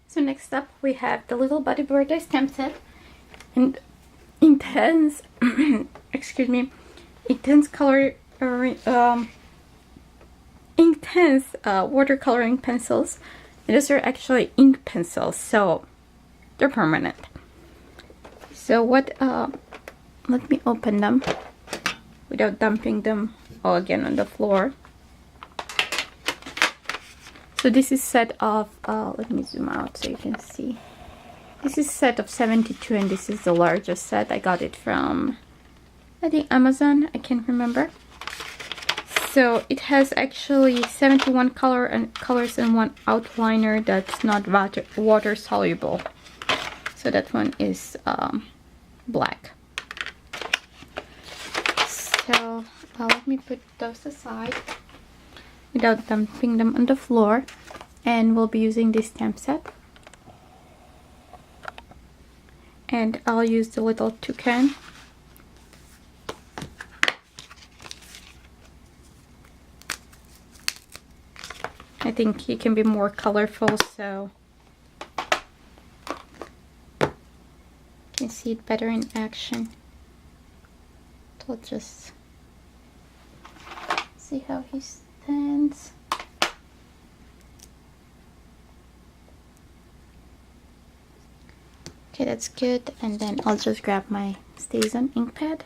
So next up we have the Little Buddy Birthday stamp set and intense excuse me, intense color intense watercoloring pencils. And those are actually ink pencils, so they're permanent. So what let me open them without dumping them all again on the floor. So this is set of let me zoom out so you can see. This is set of 72 and this is the largest set. I got it from, I think, Amazon. I can't remember. So it has actually 71 colors and one outliner that's not water soluble. So that one is black. So let me put those aside without dumping them on the floor, and we'll be using this stamp set. And I'll use the little toucan. I think it can be more colorful, so you can see it better in action. So I'll just see how he stands. Okay, that's good. And then I'll just grab my StazOn ink pad.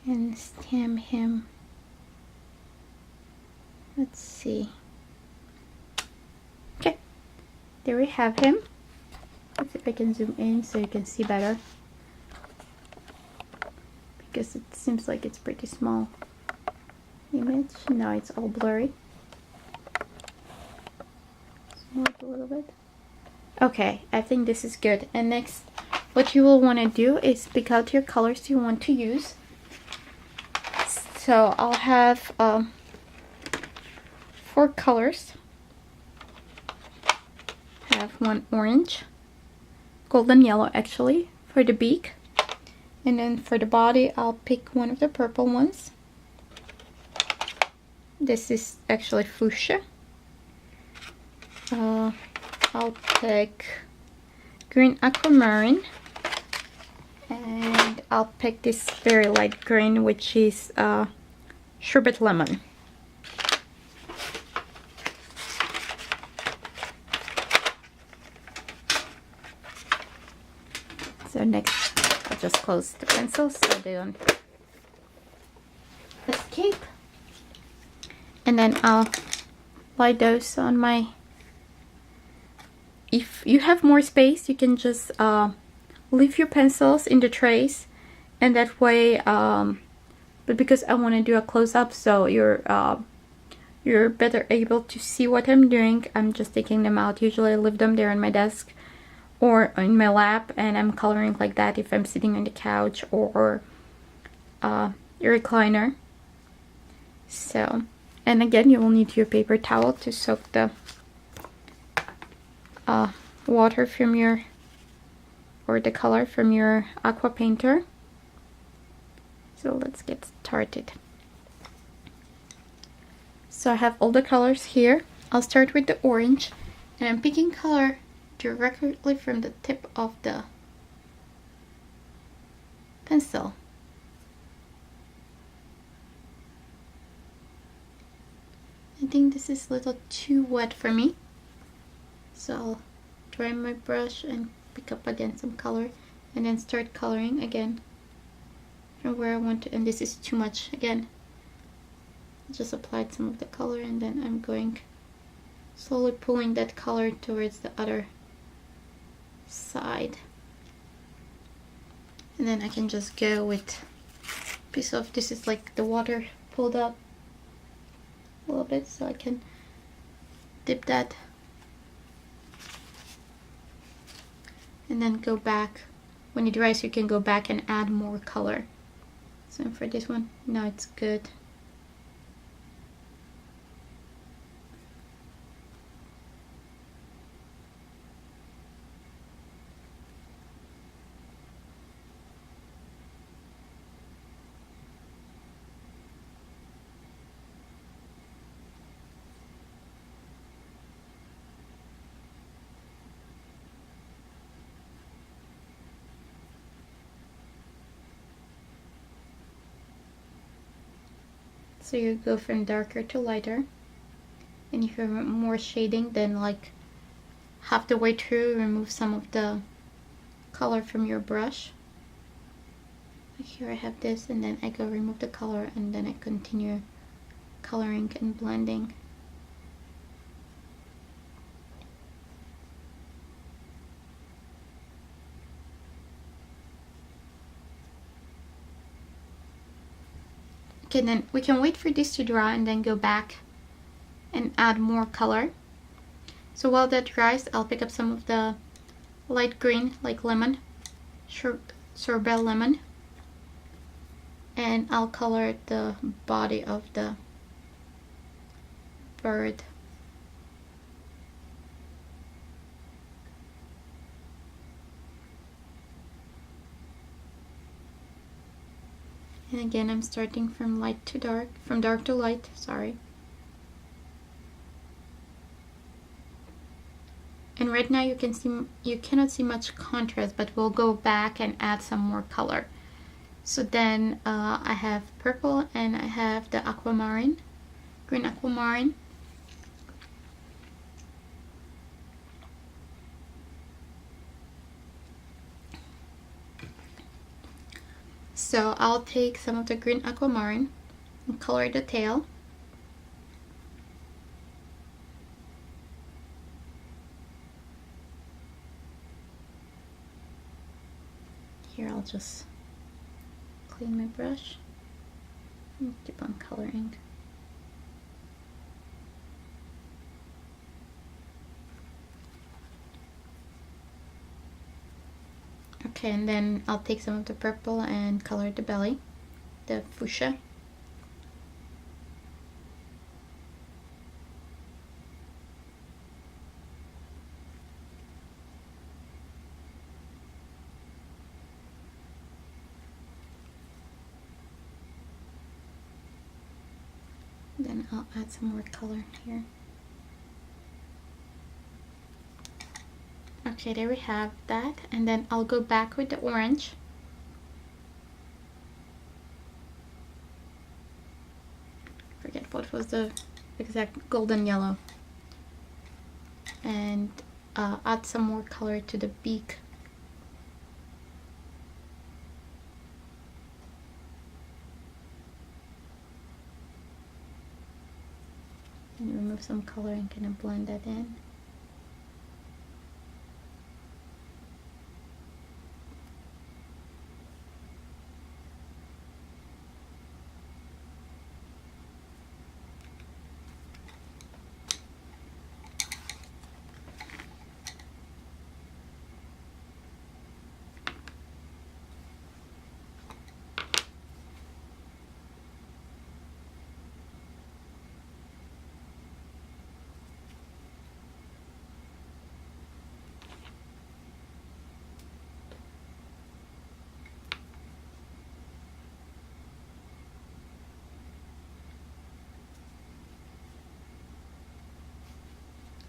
And stamp him. Let's see. Okay, there we have him. Let's see if I can zoom in so you can see better, because it seems like it's pretty small image. Now it's all blurry. Zoom up a little bit. Okay, I think this is good. And next, what you will want to do is pick out your colors you want to use. So I'll have 4 colors. I have one orange, golden yellow actually, for the beak. And then for the body, I'll pick one of the purple ones. This is actually fuchsia. I'll pick green aquamarine. And I'll pick this very light green, which is sherbet lemon. So next, I'll just close the pencils so they don't escape. And then I'll lie those on my... If you have more space, you can just leave your pencils in the trays, and that way but because I want to do a close-up so you're better able to see what I'm doing, I'm just taking them out. Usually I leave them there on my desk or in my lap, and I'm coloring like that if I'm sitting on the couch or a recliner. So, and again, you will need your paper towel to soak the water from your, or the color from your aqua painter. So let's get started. So I have all the colors here. I'll start with the orange, and I'm picking color directly from the tip of the pencil. I think this is a little too wet for me, so I'll dry my brush and pick up again some color, and then start coloring again from where I want to. And this is too much again. I just applied some of the color, and then I'm going slowly pulling that color towards the other side. And then I can just go with a piece of, this is like the water pulled up a little bit, so I can dip that and then go back. When it dries, you can go back and add more color. So for this one, now it's good. So you go from darker to lighter, and if you want more shading, then like half the way through, remove some of the color from your brush. Like here I have this, and then I go remove the color, and then I continue coloring and blending. Okay, then we can wait for this to dry and then go back and add more color. So while that dries, I'll pick up some of the light green, like lemon, sorbet lemon, and I'll color the body of the bird. And again, I'm starting from light to dark, from dark to light, sorry. And right now you cannot see much contrast, but we'll go back and add some more color. So then I have purple and I have the aquamarine, green aquamarine. So I'll take some of the green aquamarine and color the tail. Here I'll just clean my brush and keep on coloring. Okay, and then I'll take some of the purple and color the belly, the fuchsia. Then I'll add some more color here. Okay, there we have that, and then I'll go back with the orange. Forget what was the exact, golden yellow. And add some more color to the beak. And remove some color and kind of blend that in.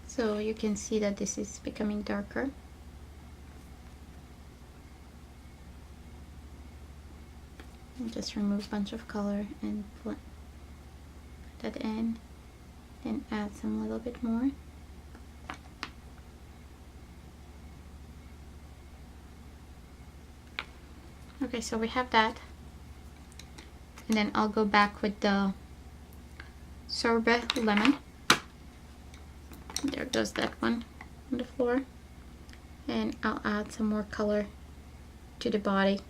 So you can see that this is becoming darker. And just remove a bunch of color and put that in, and add some little bit more. Okay, so we have that. And then I'll go back with the sorbet lemon. There goes that one on the floor. And I'll add some more color to the body.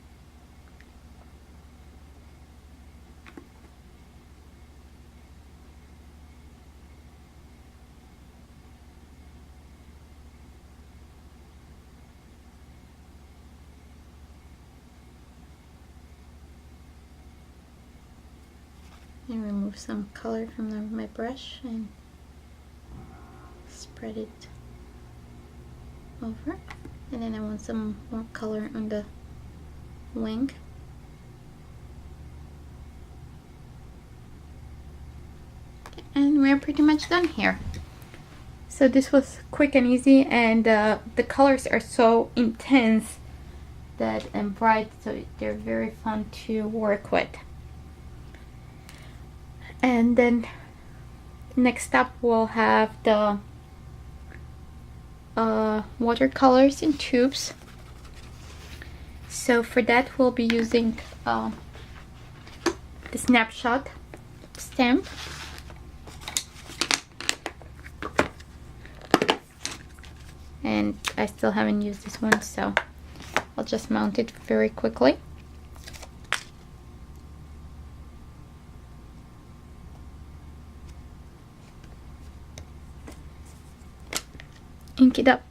And remove some color from my brush and spread it over. And then I want some more color on the wing. And we're pretty much done here. So this was quick and easy, and the colors are so intense that and bright, so they're very fun to work with. And then next up we'll have the watercolors in tubes. So for that we'll be using the snapshot stamp. And I still haven't used this one, so I'll just mount it very quickly. Ink it up.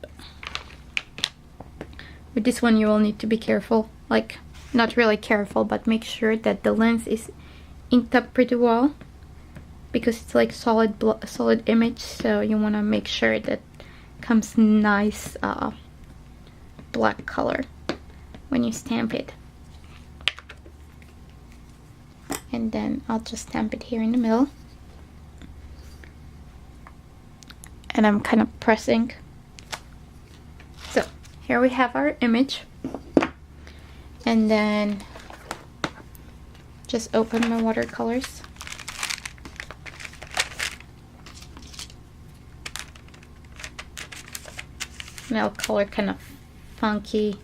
With this one you will need to be careful, like not really careful, but make sure that the lens is inked up pretty well, because it's like solid image, so you want to make sure that comes nice black color when you stamp it. And then I'll just stamp it here in the middle, and I'm kind of pressing. So here we have our image, and then just open my watercolors. And I'll color kind of funky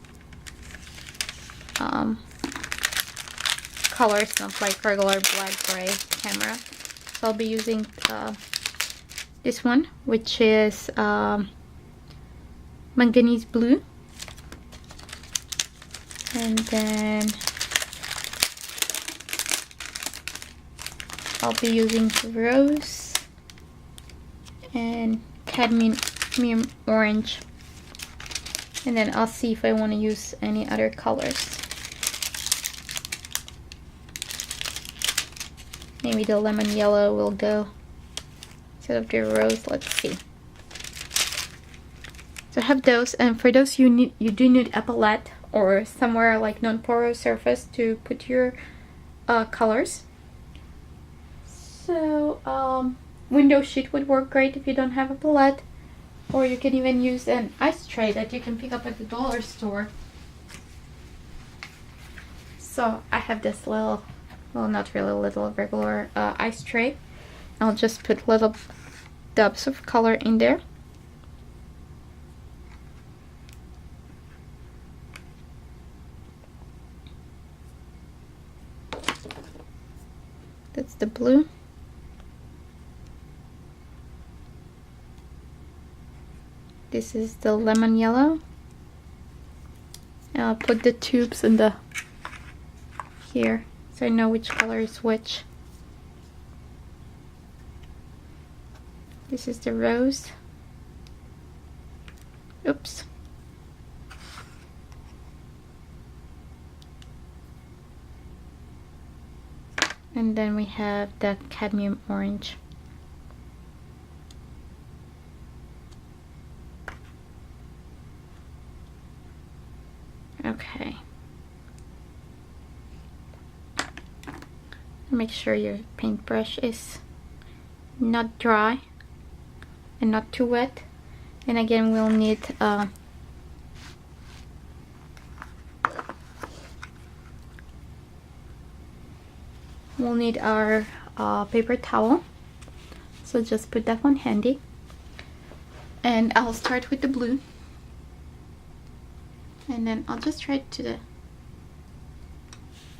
colors, not like regular black gray camera. So I'll be using this one, which is manganese blue, and then I'll be using rose and cadmium orange, and then I'll see if I want to use any other colors. Maybe the lemon yellow will go instead of the rose. Let's see. So I have those, and for those you do need a palette or somewhere like non-porous surface to put your colors. So window sheet would work great if you don't have a palette, or you can even use an ice tray that you can pick up at the dollar store. So I have this little, well, not really little, regular ice tray. I'll just put little dabs of color in there. That's the blue. This is the lemon yellow. And I'll put the tubes in the here, so I know which color is which. This is the rose. Oops. And then we have the cadmium orange. Okay. Make sure your paintbrush is not dry and not too wet. And again, we'll need our paper towel, so just put that one handy. And I'll start with the blue, and then I'll just try to the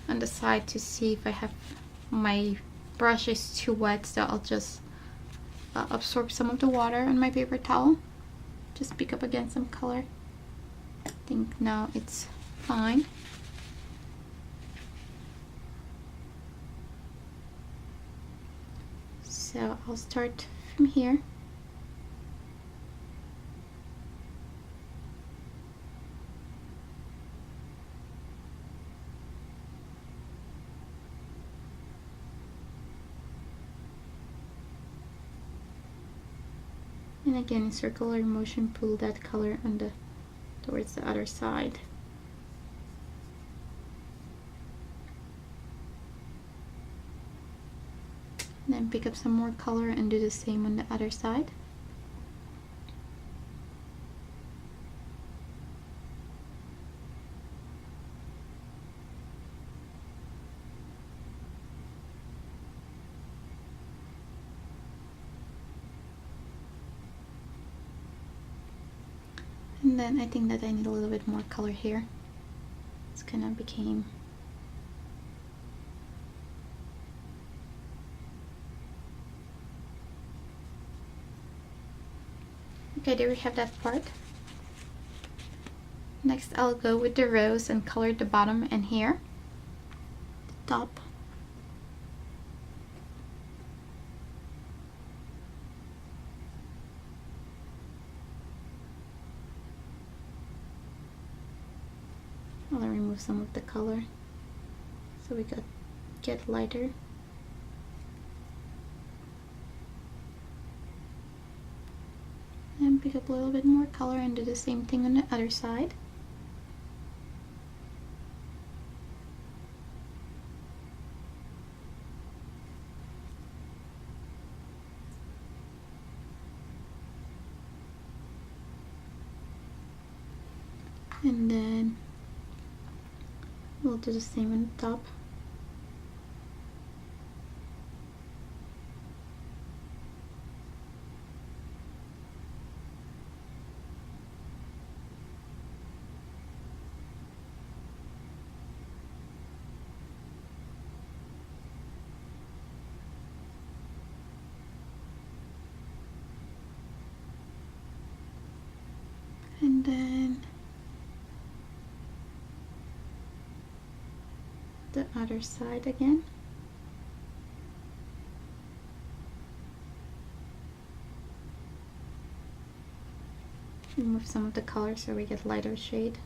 on the side to see if I have my brush is too wet, so I'll just absorb some of the water on my paper towel, just pick up again some color. I think now it's fine. So I'll start from here. And again, in circular motion, pull that color on the towards the other side. And then pick up some more color and do the same on the other side. And then I think that I need a little bit more color here. It's kind of became okay. There we have that part. Next I'll go with the rose and color the bottom and here, the top. I'll remove some of the color so we get lighter. And pick up a little bit more color and do the same thing on the other side. And then we'll do the same on the top. And then the other side again. Remove some of the color so we get lighter shade.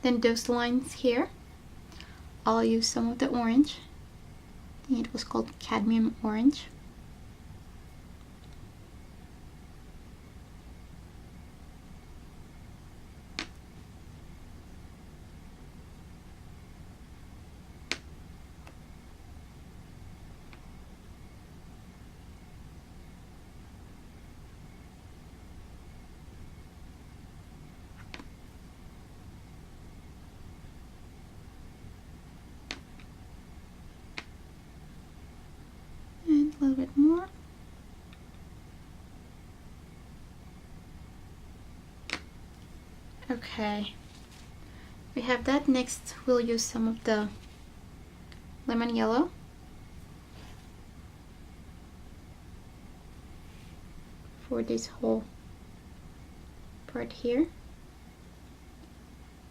Then those lines here, I'll use some of the orange. I think it was called cadmium orange. And a little bit more. Okay, we have that. Next we'll use some of the lemon yellow for this whole part here,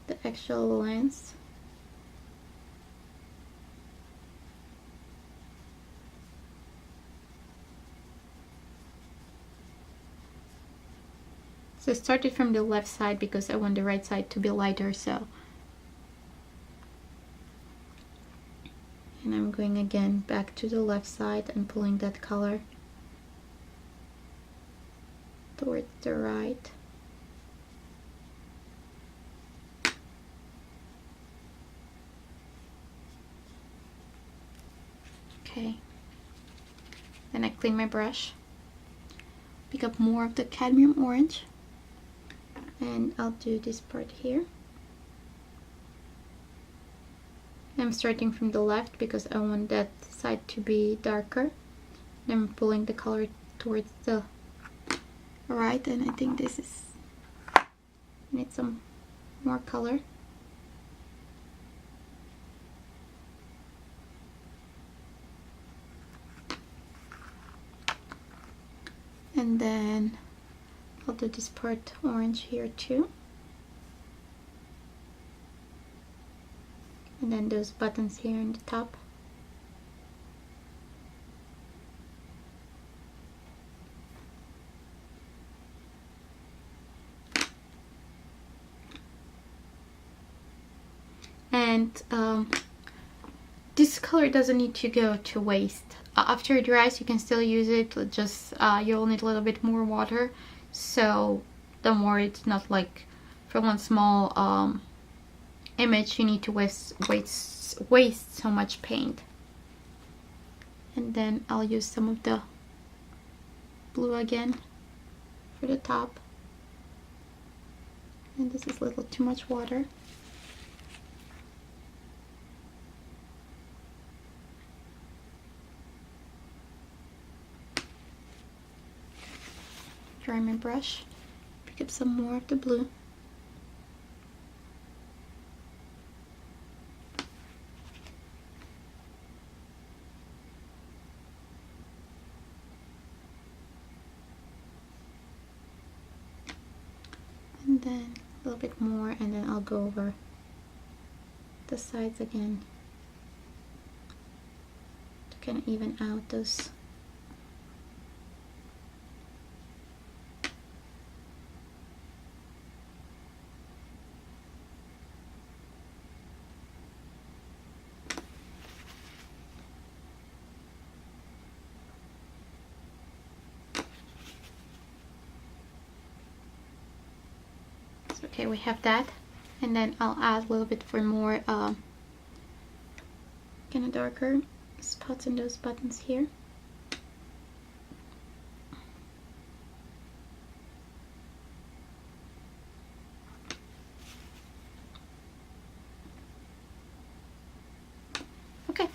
the actual lines. So I started from the left side because I want the right side to be lighter, so. And I'm going again back to the left side and pulling that color towards the right. Okay. Then I clean my brush, pick up more of the cadmium orange, and I'll do this part here. I'm starting from the left because I want that side to be darker. And I'm pulling the color towards the right, and I think this is, I need some more color. And then I'll do this part orange here too. And then those buttons here on the top. And this color doesn't need to go to waste. After it dries, you can still use it, just you'll need a little bit more water, so don't worry, it's not like for one small image you need to waste so much paint. And then I'll use some of the blue again for the top, and this is a little too much water. dry my brush, pick up some more of the blue. And then a little bit more, and then I'll go over the sides again to kind of even out those. Okay, we have that, and then I'll add a little bit for more kind of darker spots in those buttons here. Okay,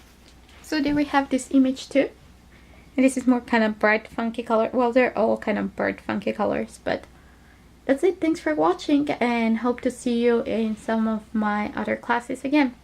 so there we have this image too, and this is more kind of bright funky color. Well, they're all kind of bright funky colors, but that's it. Thanks for watching, and hope to see you in some of my other classes again.